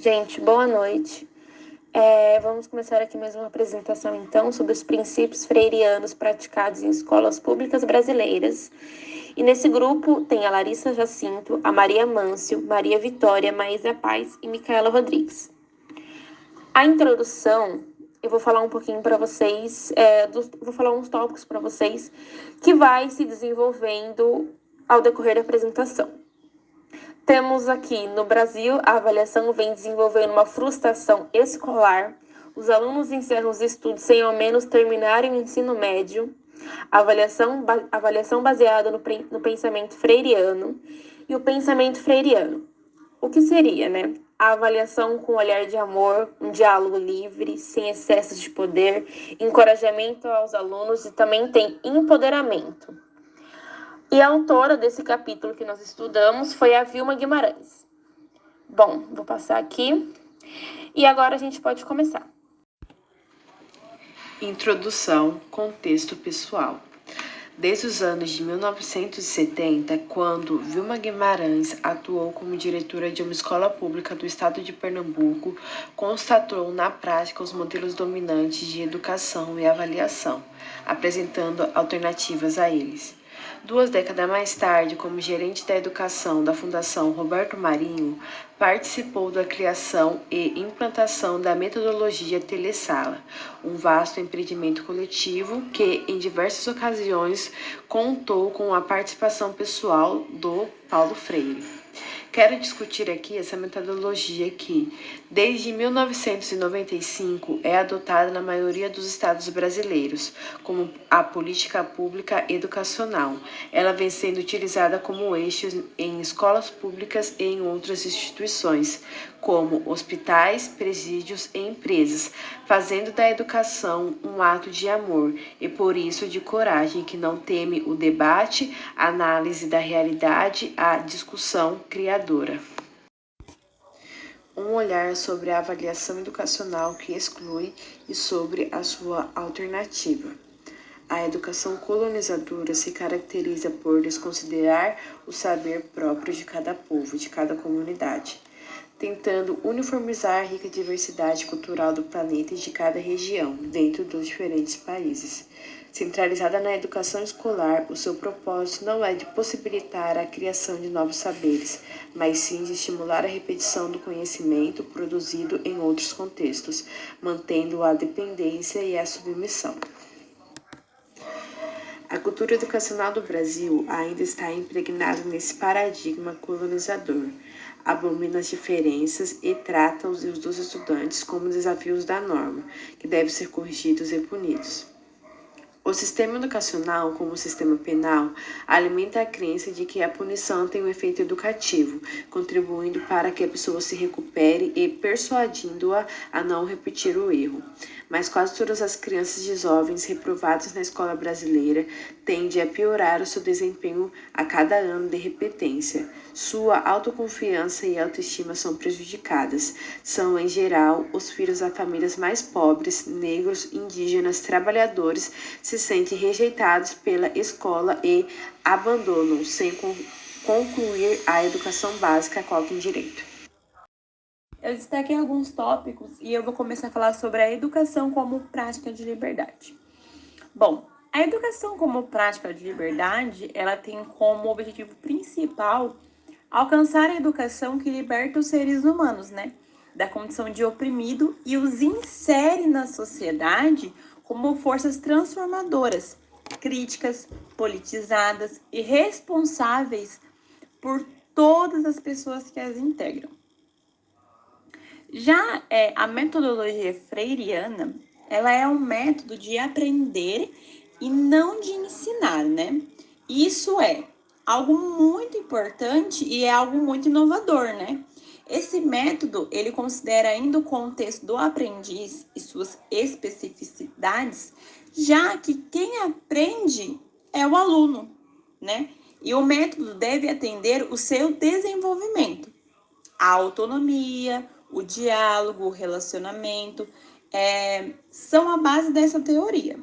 Gente, boa noite. Vamos começar aqui mais uma apresentação, então, sobre os princípios freirianos praticados em escolas públicas brasileiras. E nesse grupo tem a Larissa Jacinto, a Maria Mâncio, Maria Vitória, Maísa Paz e Micaela Rodrigues. A introdução, eu vou falar um pouquinho para vocês, vou falar uns tópicos para vocês que vai se desenvolvendo ao decorrer da apresentação. Temos aqui, no Brasil, a avaliação vem desenvolvendo uma frustração escolar. Os alunos encerram os estudos sem ao menos terminarem o ensino médio. Avaliação baseada no pensamento freiriano. E o pensamento freiriano. O que seria, né? A avaliação com olhar de amor, um diálogo livre, sem excessos de poder, encorajamento aos alunos e também tem empoderamento. E a autora desse capítulo que nós estudamos foi a Vilma Guimarães. Bom, vou passar aqui. E agora a gente pode começar. Introdução, contexto pessoal. Desde os anos de 1970, quando Vilma Guimarães atuou como diretora de uma escola pública do estado de Pernambuco, constatou na prática os modelos dominantes de educação e avaliação, apresentando alternativas a eles. 2 décadas mais tarde, como gerente da educação da Fundação Roberto Marinho, participou da criação e implantação da metodologia Telesala, um vasto empreendimento coletivo que, em diversas ocasiões, contou com a participação pessoal do Paulo Freire. Quero discutir aqui essa metodologia que, desde 1995, é adotada na maioria dos estados brasileiros, como a política pública educacional. Ela vem sendo utilizada como eixo em escolas públicas e em outras instituições, como hospitais, presídios e empresas, fazendo da educação um ato de amor e, por isso, de coragem que não teme o debate, a análise da realidade, a discussão criadora. Um olhar sobre a avaliação educacional que exclui e sobre a sua alternativa. A educação colonizadora se caracteriza por desconsiderar o saber próprio de cada povo, de cada comunidade, tentando uniformizar a rica diversidade cultural do planeta e de cada região, dentro dos diferentes países. Centralizada na educação escolar, o seu propósito não é de possibilitar a criação de novos saberes, mas sim de estimular a repetição do conhecimento produzido em outros contextos, mantendo a dependência e a submissão. A cultura educacional do Brasil ainda está impregnada nesse paradigma colonizador, abomina as diferenças e trata os erros dos estudantes como desafios da norma, que devem ser corrigidos e punidos. O sistema educacional, como o sistema penal, alimenta a crença de que a punição tem um efeito educativo, contribuindo para que a pessoa se recupere e persuadindo-a a não repetir o erro. Mas quase todas as crianças e jovens reprovados na escola brasileira tendem a piorar o seu desempenho a cada ano de repetência. Sua autoconfiança e autoestima são prejudicadas. São, em geral, os filhos das famílias mais pobres, negros, indígenas, trabalhadores, se sentem rejeitados pela escola e abandonam sem concluir a educação básica a qual tem direito. Eu destaquei alguns tópicos e eu vou começar a falar sobre a educação como prática de liberdade. Bom, a educação como prática de liberdade, ela tem como objetivo principal alcançar a educação que liberta os seres humanos, né, da condição de oprimido e os insere na sociedade como forças transformadoras, críticas, politizadas e responsáveis por todas as pessoas que as integram. Já a metodologia freiriana, ela é um método de aprender e não de ensinar, né? Isso é algo muito importante e é algo muito inovador, né? Esse método, ele considera ainda o contexto do aprendiz e suas especificidades, já que quem aprende é o aluno, né? E o método deve atender o seu desenvolvimento, a autonomia, o diálogo, o relacionamento, são a base dessa teoria.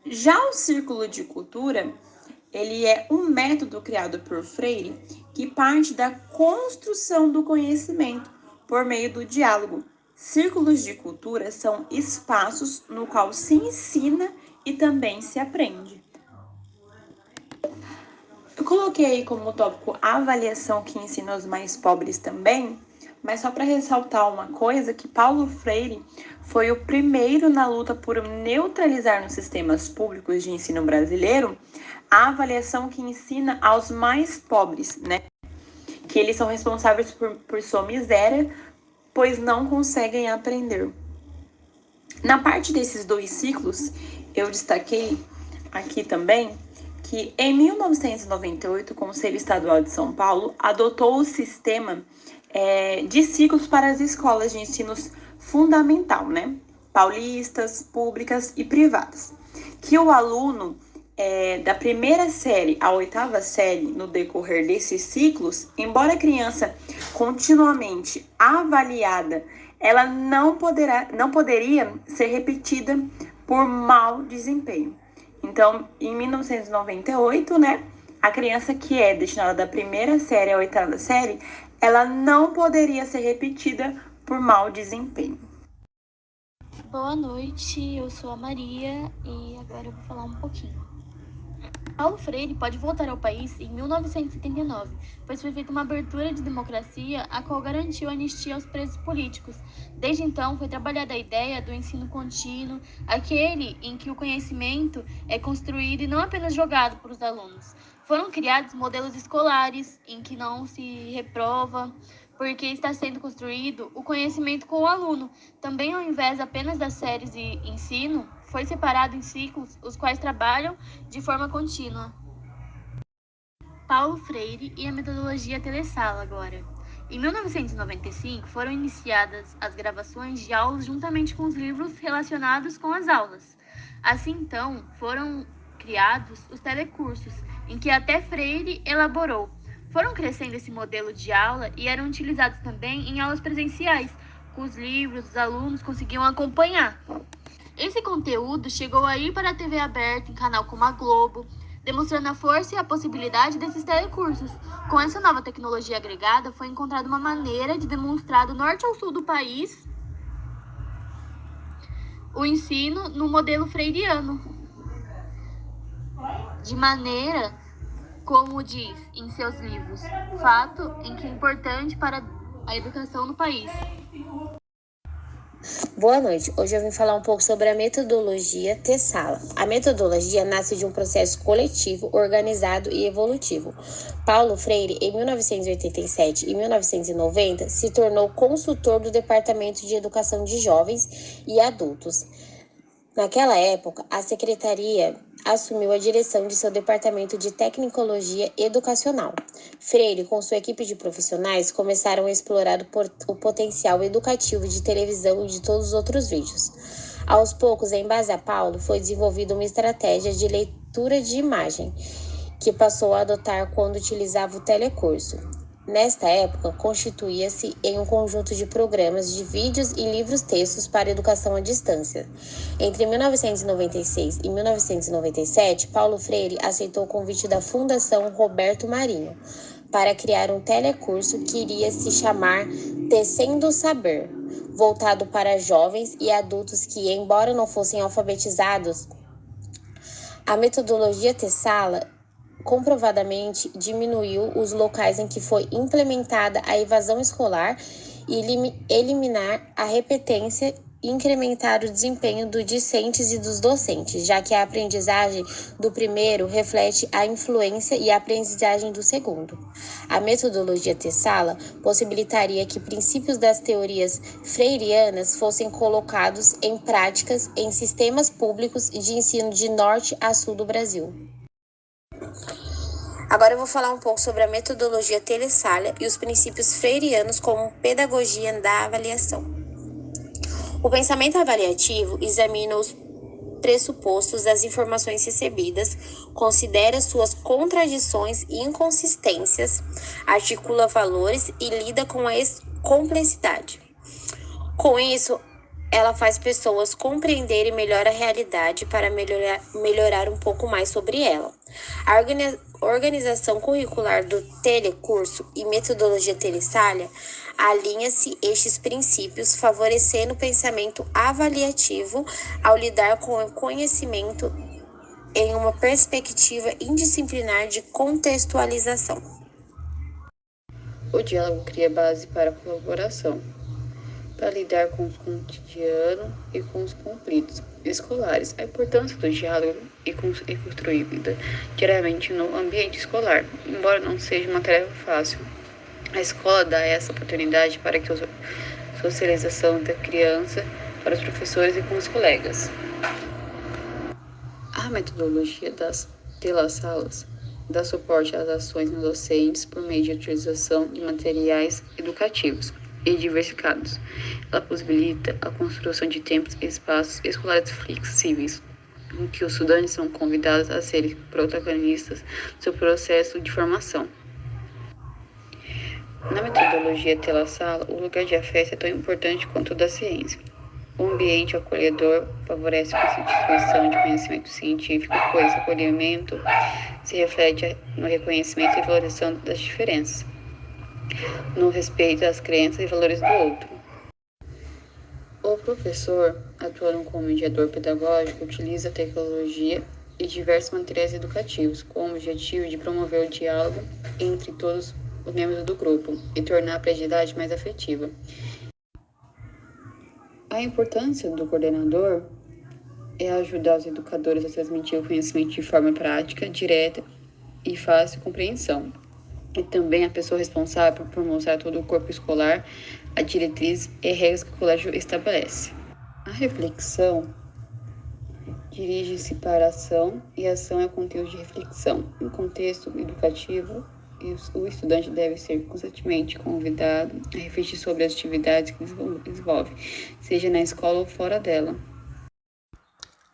Já o círculo de cultura ele é um método criado por Freire que parte da construção do conhecimento por meio do diálogo. Círculos de cultura são espaços no qual se ensina e também se aprende. Eu coloquei aí como tópico a avaliação que ensina os mais pobres também, mas só para ressaltar uma coisa, que Paulo Freire foi o primeiro na luta por neutralizar nos sistemas públicos de ensino brasileiro a avaliação que ensina aos mais pobres, né? Que eles são responsáveis por sua miséria, pois não conseguem aprender. Na parte desses dois ciclos, eu destaquei aqui também que em 1998, o Conselho Estadual de São Paulo adotou o sistema de ciclos para as escolas de ensino fundamental, né? Paulistas, públicas e privadas. Que o aluno da primeira série à oitava série, no decorrer desses ciclos, embora a criança continuamente avaliada, ela não poderia ser repetida por mau desempenho. Então, em 1998, né, a criança que é destinada da primeira série à oitava série, ela não poderia ser repetida por mau desempenho. Boa noite, eu sou a Maria e agora eu vou falar um pouquinho. Paulo Freire pode voltar ao país em 1979, pois foi feita uma abertura de democracia a qual garantiu a anistia aos presos políticos. Desde então, foi trabalhada a ideia do ensino contínuo, aquele em que o conhecimento é construído e não apenas jogado para os alunos. Foram criados modelos escolares em que não se reprova, porque está sendo construído o conhecimento com o aluno. Também, ao invés apenas das séries de ensino, foi separado em ciclos, os quais trabalham de forma contínua. Paulo Freire e a metodologia telesala agora. Em 1995, foram iniciadas as gravações de aulas juntamente com os livros relacionados com as aulas. Assim, então, foram criados os telecursos, em que até Freire elaborou. Foram crescendo esse modelo de aula e eram utilizados também em aulas presenciais. Com os livros, os alunos conseguiam acompanhar. Esse conteúdo chegou a ir para a TV aberta em canal como a Globo, demonstrando a força e a possibilidade desses telecursos. Com essa nova tecnologia agregada, foi encontrada uma maneira de demonstrar do norte ao sul do país o ensino no modelo freiriano, de maneira, como diz em seus livros, fato em que é importante para a educação no país. Boa noite, hoje eu vim falar um pouco sobre a metodologia Tessala. A metodologia nasce de um processo coletivo, organizado e evolutivo. Paulo Freire, em 1987 e 1990, se tornou consultor do Departamento de Educação de Jovens e Adultos. Naquela época, a secretaria assumiu a direção de seu departamento de tecnicologia educacional. Freire, com sua equipe de profissionais, começaram a explorar o potencial educativo de televisão e de todos os outros vídeos. Aos poucos, em base a Paulo, foi desenvolvida uma estratégia de leitura de imagem, que passou a adotar quando utilizava o telecurso. Nesta época, constituía-se em um conjunto de programas de vídeos e livros-textos para educação à distância. Entre 1996 e 1997, Paulo Freire aceitou o convite da Fundação Roberto Marinho para criar um telecurso que iria se chamar Tecendo o Saber, voltado para jovens e adultos que, embora não fossem alfabetizados, a metodologia Tessala comprovadamente diminuiu os locais em que foi implementada a evasão escolar e eliminar a repetência e incrementar o desempenho dos discentes e dos docentes, já que a aprendizagem do primeiro reflete a influência e a aprendizagem do segundo. A metodologia Tessala possibilitaria que princípios das teorias freirianas fossem colocados em práticas em sistemas públicos de ensino de norte a sul do Brasil. Agora eu vou falar um pouco sobre a metodologia Telesala e os princípios freirianos como pedagogia da avaliação. O pensamento avaliativo examina os pressupostos das informações recebidas, considera suas contradições e inconsistências, articula valores e lida com a complexidade. Com isso, ela faz pessoas compreenderem melhor a realidade para melhorar um pouco mais sobre ela. A organização curricular do telecurso e metodologia Telissalha alinha-se estes princípios, favorecendo o pensamento avaliativo ao lidar com o conhecimento em uma perspectiva indisciplinar de contextualização. O diálogo cria base para a colaboração, para lidar com o cotidiano e com os conflitos escolares. A importância do diálogo é construída diariamente no ambiente escolar, embora não seja uma tarefa fácil. A escola dá essa oportunidade para que a socialização da criança para os professores e com os colegas. A metodologia das telassalas dá suporte às ações dos docentes por meio de utilização de materiais educativos e diversificados. Ela possibilita a construção de tempos e espaços escolares flexíveis, em que os estudantes são convidados a serem protagonistas do seu processo de formação. Na metodologia Tela-Sala, o lugar de afeto é tão importante quanto o da ciência. O ambiente acolhedor favorece a constituição de conhecimento científico, pois o acolhimento se reflete no reconhecimento e valorização das diferenças, no respeito às crenças e valores do outro. O professor, atuando como mediador pedagógico, utiliza a tecnologia e diversos materiais educativos com o objetivo de promover o diálogo entre todos os membros do grupo e tornar a aprendizagem mais afetiva. A importância do coordenador é ajudar os educadores a transmitir o conhecimento de forma prática, direta e fácil compreensão. E também a pessoa responsável por mostrar a todo o corpo escolar a diretriz e regras que o colégio estabelece. A reflexão dirige-se para a ação e a ação é o conteúdo de reflexão. No contexto educativo, o estudante deve ser constantemente convidado a refletir sobre as atividades que desenvolve, seja na escola ou fora dela.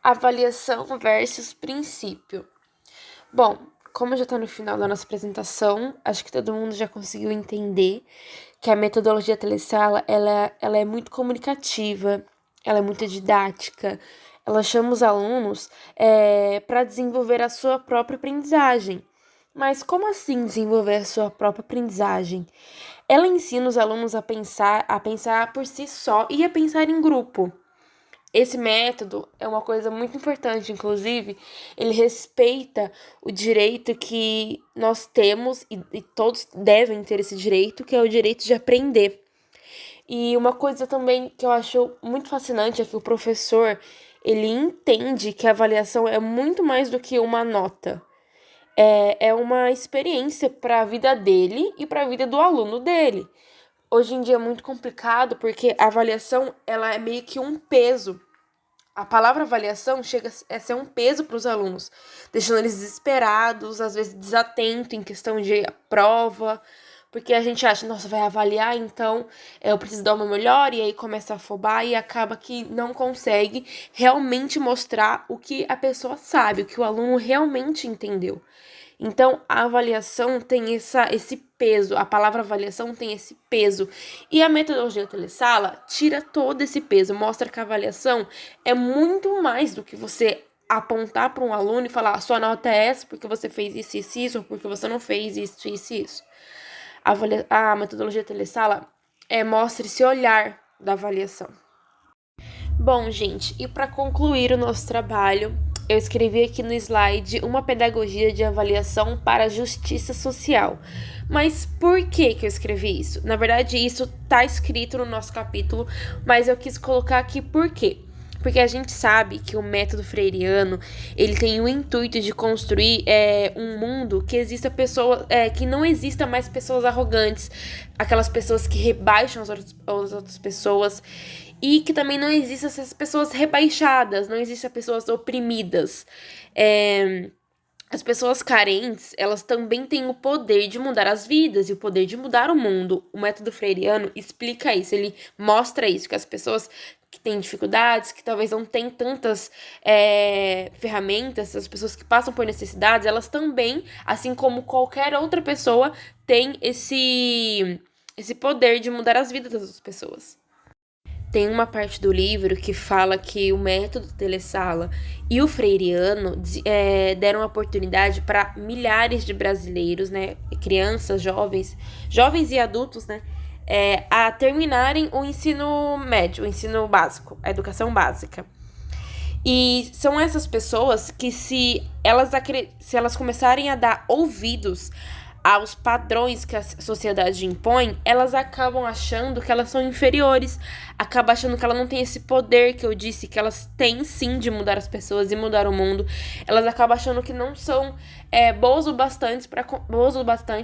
Avaliação versus princípio. Bom, como já está no final da nossa apresentação, acho que todo mundo já conseguiu entender que a metodologia Tela-Sala, ela é muito comunicativa, ela é muito didática, ela chama os alunos para desenvolver a sua própria aprendizagem. Mas como assim desenvolver a sua própria aprendizagem? Ela ensina os alunos a pensar por si só e a pensar em grupo. Esse método é uma coisa muito importante, inclusive, ele respeita o direito que nós temos e todos devem ter esse direito, que é o direito de aprender. E uma coisa também que eu acho muito fascinante é que o professor, ele entende que a avaliação é muito mais do que uma nota. É uma experiência para a vida dele e para a vida do aluno dele. Hoje em dia é muito complicado porque a avaliação ela é meio que um peso. A palavra avaliação chega a ser um peso para os alunos, deixando eles desesperados, às vezes desatentos em questão de prova, porque a gente acha, nossa, vai avaliar, então eu preciso dar o meu melhor, e aí começa a afobar e acaba que não consegue realmente mostrar o que a pessoa sabe, o que o aluno realmente entendeu. Então, a avaliação tem esse peso, a palavra avaliação tem esse peso. E a metodologia Tela-Sala tira todo esse peso, mostra que a avaliação é muito mais do que você apontar para um aluno e falar, sua nota é essa porque você fez isso, ou porque você não fez isso. A metodologia Tela-Sala mostra esse olhar da avaliação. Bom, gente, e para concluir o nosso trabalho, eu escrevi aqui no slide uma pedagogia de avaliação para a justiça social. Mas por que eu escrevi isso? Na verdade, isso está escrito no nosso capítulo, mas eu quis colocar aqui por quê? Porque a gente sabe que o método freiriano, ele tem o intuito de construir um mundo que exista que não exista mais pessoas arrogantes, aquelas pessoas que rebaixam as outras pessoas, e que também não existam essas pessoas rebaixadas, não existam pessoas oprimidas. As pessoas carentes, elas também têm o poder de mudar as vidas e o poder de mudar o mundo. O método freiriano explica isso, ele mostra isso, que as pessoas que têm dificuldades, que talvez não tenham tantas ferramentas, as pessoas que passam por necessidades, elas também, assim como qualquer outra pessoa, têm esse poder de mudar as vidas das outras pessoas. tem uma parte do livro que fala que o método Telesala e o Freireano deram oportunidade para milhares de brasileiros, né, crianças, jovens e adultos, né, a terminarem o ensino médio, o ensino básico, a educação básica. E são essas pessoas que se elas começarem a dar ouvidos aos padrões que a sociedade impõe, elas acabam achando que elas são inferiores, acabam achando que ela não tem esse poder que eu disse, que elas têm sim de mudar as pessoas e mudar o mundo. Elas acabam achando que não são boas o bastante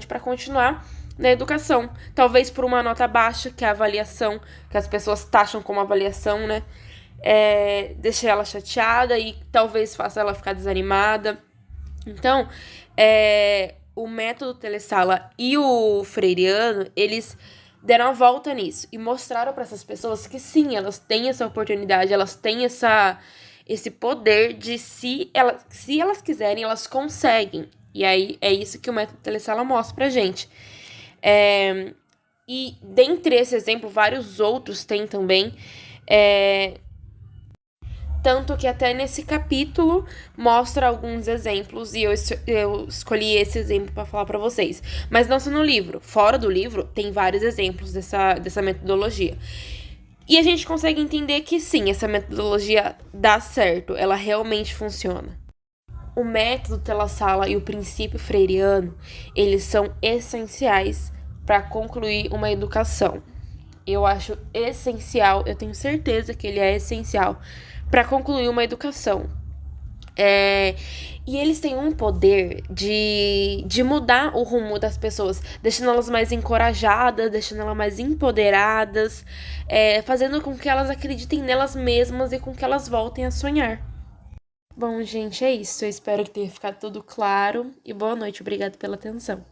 para continuar na educação. Talvez por uma nota baixa, que é a avaliação, que as pessoas taxam como avaliação, né? Deixa ela chateada e talvez faça ela ficar desanimada. Então, o método Telesala e o Freireano, eles deram a volta nisso e mostraram para essas pessoas que sim, elas têm essa oportunidade, elas têm esse poder de, se elas quiserem, elas conseguem. E aí é isso que o método Telesala mostra pra gente. E dentre esse exemplo, vários outros tem também. Tanto que até nesse capítulo mostra alguns exemplos e eu escolhi esse exemplo para falar para vocês. Mas não só no livro. Fora do livro, tem vários exemplos dessa metodologia. E a gente consegue entender que sim, essa metodologia dá certo. Ela realmente funciona. O método Telesala e o princípio Freireano, eles são essenciais para concluir uma educação. Eu acho essencial, eu tenho certeza que ele é essencial para concluir uma educação. E eles têm um poder de mudar o rumo das pessoas, deixando elas mais encorajadas, deixando elas mais empoderadas, fazendo com que elas acreditem nelas mesmas e com que elas voltem a sonhar. Bom, gente, é isso. Eu espero que tenha ficado tudo claro. E boa noite. Obrigada pela atenção.